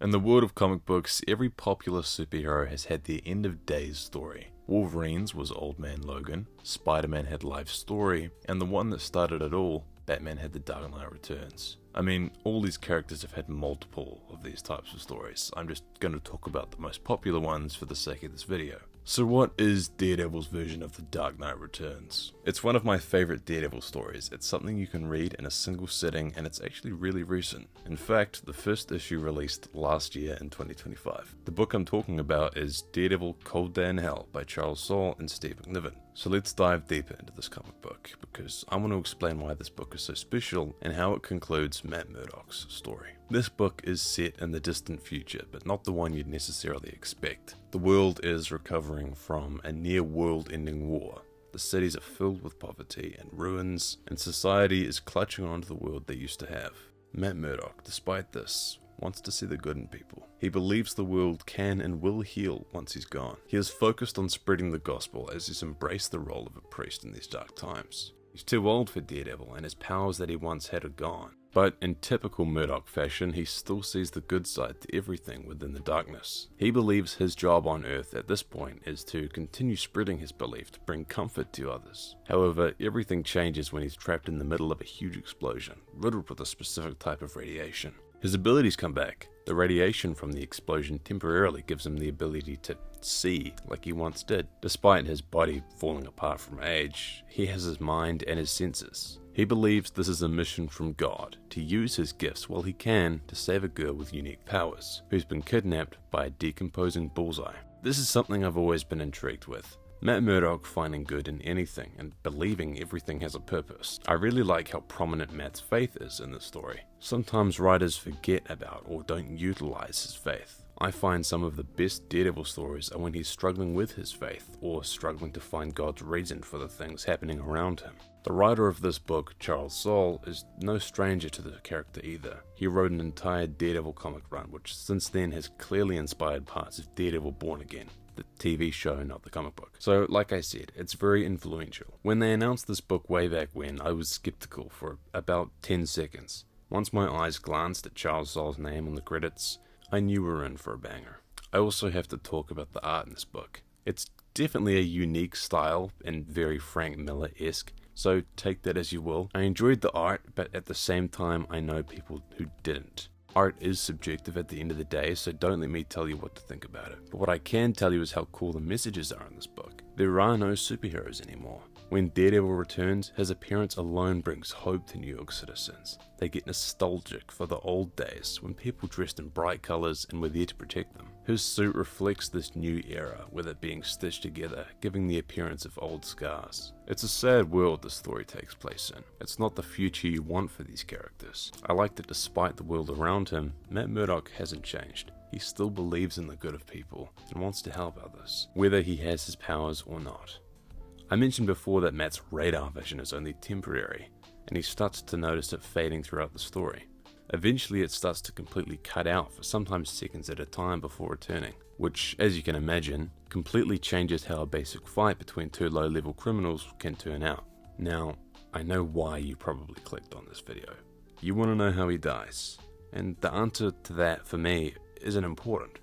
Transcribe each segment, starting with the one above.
In the world of comic books, every popular superhero has had their end of days story. Wolverine's was Old Man Logan, Spider-Man had Life Story, and the one that started it all, Batman had The Dark Knight Returns. I mean, all these characters have had multiple of these types of stories. I'm just going to talk about the most popular ones for the sake of this video. So what is Daredevil's version of The Dark Knight Returns? It's one of my favourite Daredevil stories. It's something you can read in a single sitting, and it's actually really recent. In fact, the first issue released last year in 2025. The book I'm talking about is Daredevil Cold Day in Hell by Charles Soule and Steve McNiven. So let's dive deeper into this comic book, because I want to explain why this book is so special and how it concludes Matt Murdock's story. This book is set in the distant future, but not the one you'd necessarily expect. The world is recovering from a near world-ending war. The cities are filled with poverty and ruins, and society is clutching onto the world they used to have. Matt Murdock, despite this, wants to see the good in people. He believes the world can and will heal once he's gone. He is focused on spreading the gospel as he's embraced the role of a priest in these dark times. He's too old for Daredevil, and his powers that he once had are gone. But in typical Murdock fashion, he still sees the good side to everything within the darkness. He believes his job on Earth at this point is to continue spreading his belief to bring comfort to others. However, everything changes when he's trapped in the middle of a huge explosion, riddled with a specific type of radiation. His abilities come back. The radiation from the explosion temporarily gives him the ability to see like he once did. Despite his body falling apart from age, he has his mind and his senses. He believes this is a mission from God, to use his gifts while he can to save a girl with unique powers, who's been kidnapped by a decomposing bullseye. This is something I've always been intrigued with. Matt Murdock finding good in anything and believing everything has a purpose. I really like how prominent Matt's faith is in this story. Sometimes writers forget about or don't utilize his faith. I find some of the best Daredevil stories are when he's struggling with his faith or struggling to find God's reason for the things happening around him. The writer of this book, Charles Soule, is no stranger to the character either. He wrote an entire Daredevil comic run, which since then has clearly inspired parts of Daredevil Born Again, the TV show, not the comic book. So, like I said, it's very influential. When they announced this book way back when, I was skeptical for about 10 seconds. Once my eyes glanced at Charles Soule's name on the credits, I knew we were in for a banger. I also have to talk about the art in this book. It's definitely a unique style and very Frank Miller-esque, so take that as you will. I enjoyed the art, but at the same time I know people who didn't. Art is subjective at the end of the day, so don't let me tell you what to think about it. But what I can tell you is how cool the messages are in this book. There are no superheroes anymore. When Daredevil returns, his appearance alone brings hope to New York citizens. They get nostalgic for the old days when people dressed in bright colors and were there to protect them. His suit reflects this new era, with it being stitched together, giving the appearance of old scars. It's a sad world this story takes place in. It's not the future you want for these characters. I like that despite the world around him, Matt Murdock hasn't changed. He still believes in the good of people and wants to help others, whether he has his powers or not. I mentioned before that Matt's radar vision is only temporary, and he starts to notice it fading throughout the story. Eventually it starts to completely cut out for sometimes seconds at a time before returning, which, as you can imagine, completely changes how a basic fight between two low-level criminals can turn out. Now, I know why you probably clicked on this video. You want to know how he dies, and the answer to that, for me, isn't important.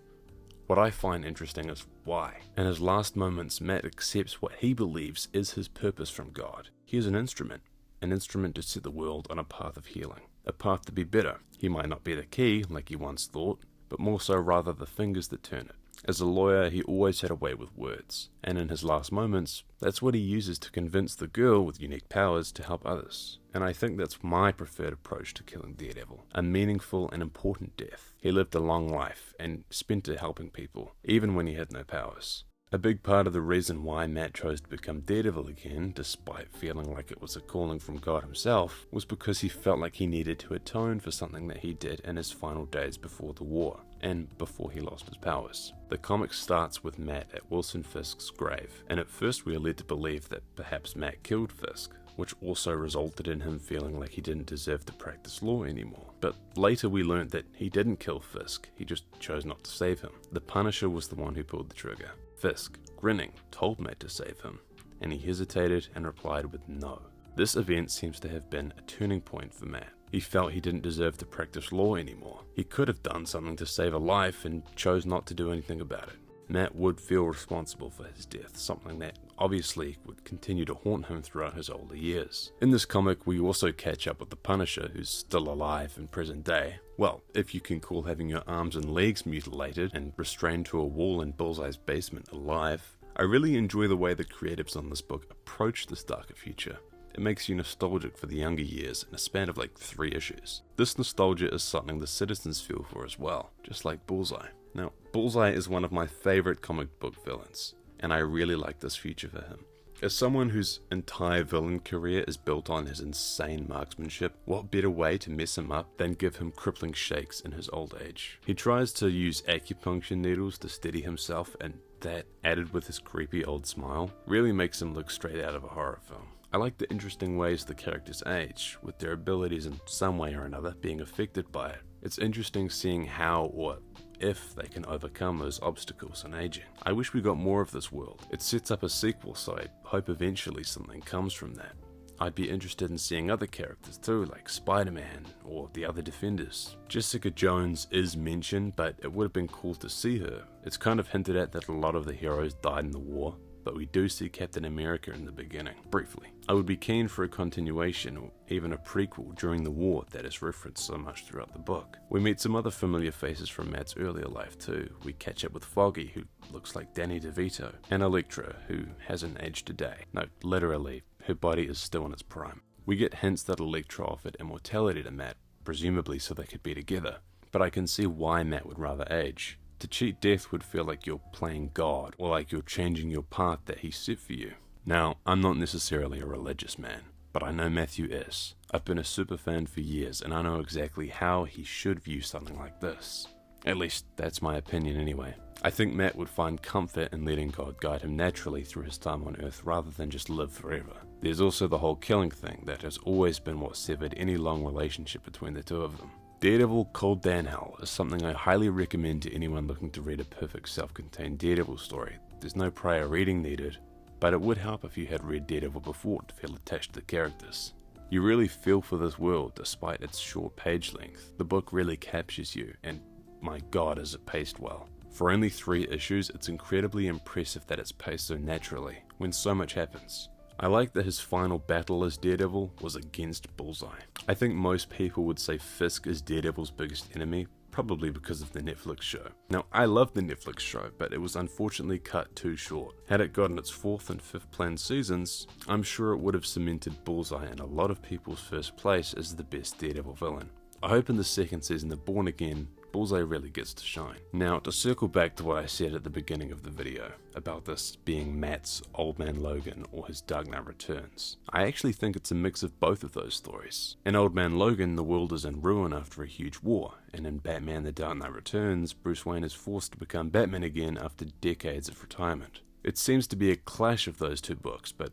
What I find interesting is why. In his last moments, Matt accepts what he believes is his purpose from God. He is an instrument to set the world on a path of healing, a path to be better. He might not be the key, like he once thought, but more so rather the fingers that turn it. As a lawyer, he always had a way with words, and in his last moments, that's what he uses to convince the girl with unique powers to help others. And I think that's my preferred approach to killing Daredevil, a meaningful and important death. He lived a long life and spent it helping people, even when he had no powers. A big part of the reason why Matt chose to become Daredevil again, despite feeling like it was a calling from God himself, was because he felt like he needed to atone for something that he did in his final days before the war, and before he lost his powers. The comic starts with Matt at Wilson Fisk's grave, and at first we are led to believe that perhaps Matt killed Fisk, which also resulted in him feeling like he didn't deserve to practice law anymore. But later we learned that he didn't kill Fisk, he just chose not to save him. The Punisher was the one who pulled the trigger. Fisk, grinning, told Matt to save him, and he hesitated and replied with no. This event seems to have been a turning point for Matt. He felt he didn't deserve to practice law anymore. He could have done something to save a life and chose not to do anything about it. Matt would feel responsible for his death, something that obviously would continue to haunt him throughout his older years. In this comic, we also catch up with the Punisher, who's still alive in present day. Well, if you can call having your arms and legs mutilated and restrained to a wall in Bullseye's basement alive. I really enjoy the way the creatives on this book approach this darker future. It makes you nostalgic for the younger years in a span of like 3 issues. This nostalgia is something the citizens feel for as well, just like Bullseye. Now, Bullseye is one of my favorite comic book villains, and I really like this future for him. As someone whose entire villain career is built on his insane marksmanship, what better way to mess him up than give him crippling shakes in his old age? He tries to use acupuncture needles to steady himself, and that, added with his creepy old smile, really makes him look straight out of a horror film. I like the interesting ways the characters age, with their abilities in some way or another being affected by it. It's interesting seeing how or if they can overcome those obstacles in aging. I wish we got more of this world. It sets up a sequel, so I hope eventually something comes from that. I'd be interested in seeing other characters too, like Spider-Man or the other Defenders. Jessica Jones is mentioned, but it would have been cool to see her. It's kind of hinted at that a lot of the heroes died in the war, but we do see Captain America in the beginning, briefly. I would be keen for a continuation or even a prequel during the war that is referenced so much throughout the book. We meet some other familiar faces from Matt's earlier life too. We catch up with Foggy, who looks like Danny DeVito, and Elektra, who hasn't aged a day. No, literally, her body is still in its prime. We get hints that Elektra offered immortality to Matt, presumably so they could be together, but I can see why Matt would rather age. To cheat death would feel like you're playing God, or like you're changing your path that he set for you. Now, I'm not necessarily a religious man, but I know Matthew is. I've been a super fan for years, and I know exactly how he should view something like this. At least, that's my opinion anyway. I think Matt would find comfort in letting God guide him naturally through his time on Earth rather than just live forever. There's also the whole killing thing that has always been what severed any long relationship between the two of them. Daredevil Cold Dan Hell is something I highly recommend to anyone looking to read a perfect self-contained Daredevil story. There's no prior reading needed, but it would help if you had read Daredevil before to feel attached to the characters. You really feel for this world despite its short page length. The book really captures you, and my god is it paced well. For only 3 issues, it's incredibly impressive that it's paced so naturally, when so much happens. I like that his final battle as Daredevil was against Bullseye. I think most people would say Fisk is Daredevil's biggest enemy, probably because of the Netflix show. Now, I love the Netflix show, but it was unfortunately cut too short. Had it gotten its 4th and 5th planned seasons, I'm sure it would have cemented Bullseye in a lot of people's first place as the best Daredevil villain. I hope in the 2nd season of Born Again, Bullseye really gets to shine. Now, to circle back to what I said at the beginning of the video, about this being Matt's Old Man Logan or his Dark Knight Returns, I actually think it's a mix of both of those stories. In Old Man Logan, the world is in ruin after a huge war, and in Batman The Dark Knight Returns, Bruce Wayne is forced to become Batman again after decades of retirement. It seems to be a clash of those 2 books, but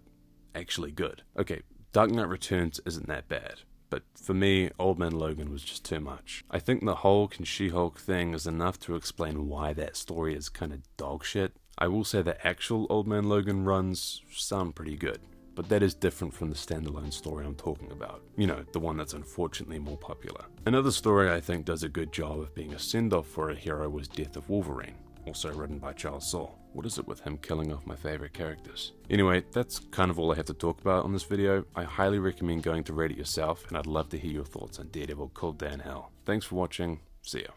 actually good. Okay, Dark Knight Returns isn't that bad, but for me, Old Man Logan was just too much. I think the Hulk and She-Hulk thing is enough to explain why that story is kinda dog shit. I will say the actual Old Man Logan runs sound pretty good, but that is different from the standalone story I'm talking about. You know, the one that's unfortunately more popular. Another story I think does a good job of being a send-off for a hero was Death of Wolverine, also written by Charles Soule. What is it with him killing off my favorite characters? Anyway, that's kind of all I have to talk about on this video. I highly recommend going to read it yourself, and I'd love to hear your thoughts on Daredevil Cold Dan Hell. Thanks for watching, see ya.